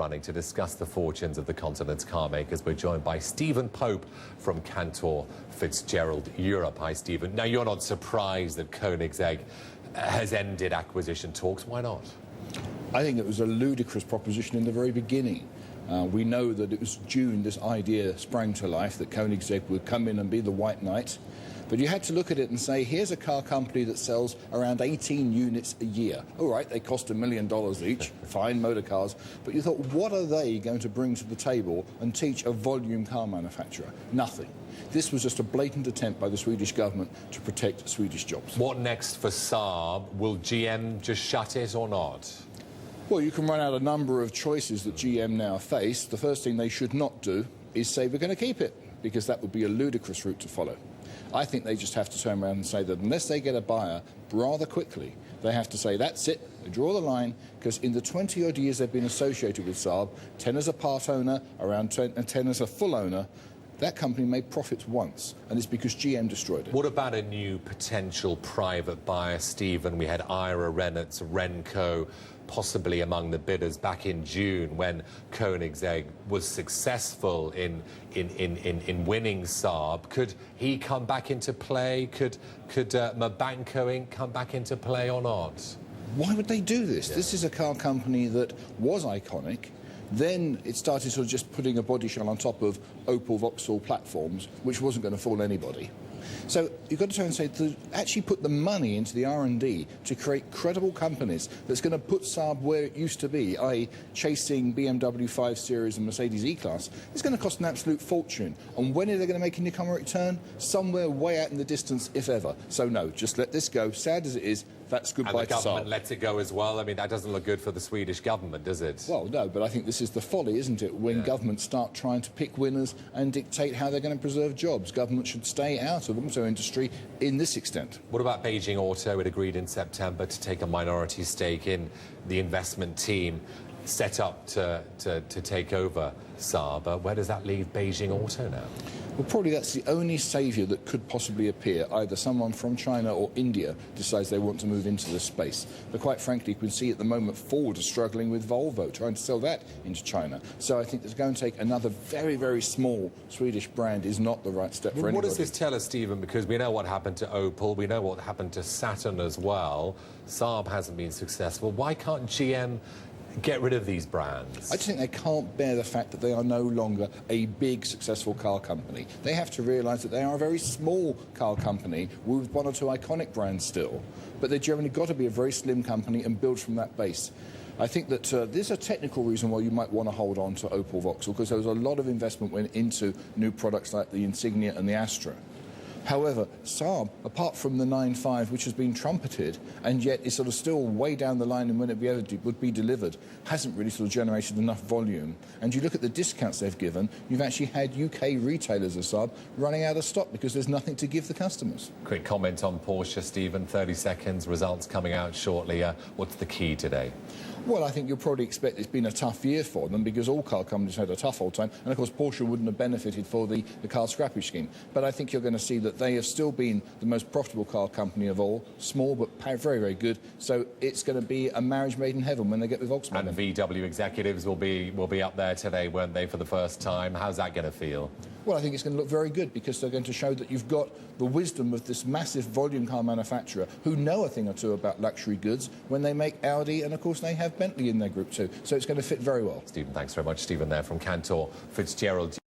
running. To discuss the fortunes of the continent's car makers, we're joined by Stephen Pope from Cantor Fitzgerald Europe. Hi, Stephen. Now, you're not surprised that Koenigsegg has ended acquisition talks. Why not? I think it was a ludicrous proposition in the very beginning. We know that it was June this idea sprang to life, that Koenigsegg would come in and be the white knight. But you had to look at it and say, here's a car company that sells around 18 units a year. All right, they cost $1 million each, fine motor cars. But you thought, what are they going to bring to the table and teach a volume car manufacturer? Nothing. This was just a blatant attempt by the Swedish government to protect Swedish jobs. What next for Saab? Will GM just shut it or not? Well, you can run out a number of choices that GM now face. The first thing they should not do is say we're going to keep it, because that would be a ludicrous route to follow. I think they just have to turn around and say that unless they get a buyer rather quickly, they have to say that's it, they draw the line, because in the 20-odd years they've been associated with Saab, 10 as a part owner, around 10 as a full owner, that company made profits once, and it's because GM destroyed it. What about a new potential private buyer, Stephen? We had Ira Reynolds, Renko, possibly among the bidders back in June when Koenigsegg was successful in winning Saab. Could he come back into play? Could Mabanco Inc. come back into play or not? Why would they do this? Yeah. This is a car company that was iconic. Then it started sort of just putting a body shell on top of Opel Vauxhall platforms, which wasn't going to fool anybody. So you've got to try and say, to actually put the money into the R&D to create credible companies that's going to put Saab where it used to be, i.e. chasing BMW 5 Series and Mercedes E-Class, it's going to cost an absolute fortune. And when are they going to make an economic return? Somewhere way out in the distance, if ever. So no, just let this go. Sad as it is, that's goodbye to Saab. And the government lets it go as well. I mean, that doesn't look good for the Swedish government, does it? Well, no, but I think this is the folly, isn't it? When governments start trying to pick winners and dictate how they're going to preserve jobs. Government should stay out of auto industry in this extent. What about Beijing Auto? It agreed in September to take a minority stake in the investment team set up to take over Saab. Where does that leave Beijing Auto now? Well, probably that's the only saviour that could possibly appear. Either someone from China or India decides they want to move into this space. But quite frankly, you can see at the moment Ford is struggling with Volvo, trying to sell that into China. So I think it's going to take another very, very small Swedish brand is not the right step for anybody. What does this tell us, Stephen? Because we know what happened to Opel, we know what happened to Saturn as well. Saab hasn't been successful. Why can't GM get rid of these brands? I just think they can't bear the fact that they are no longer a big, successful car company. They have to realise that they are a very small car company with one or two iconic brands still. But they've generally got to be a very slim company and build from that base. I think that there's a technical reason why you might want to hold on to Opel Vauxhall, because there was a lot of investment went into new products like the Insignia and the Astra. However, Saab, apart from the 9.5, which has been trumpeted, and yet is sort of still way down the line and when it would be delivered, hasn't really sort of generated enough volume. And you look at the discounts they've given, you've actually had UK retailers of Saab running out of stock because there's nothing to give the customers. Quick comment on Porsche, Stephen, 30 seconds, results coming out shortly. What's the key today? Well, I think you'll probably expect it's been a tough year for them because all car companies had a tough old time. And, of course, Porsche wouldn't have benefited for the car scrappage scheme. But I think you're going to see that they have still been the most profitable car company of all. Small, but very, very good. So it's going to be a marriage made in heaven when they get with Volkswagen. And VW executives will be up there today, weren't they, for the first time? How's that going to feel? Well, I think it's going to look very good because they're going to show that you've got the wisdom of this massive volume car manufacturer who know a thing or two about luxury goods when they make Audi, and of course they have Bentley in their group too. So it's going to fit very well. Stephen, thanks very much. Stephen there from Cantor Fitzgerald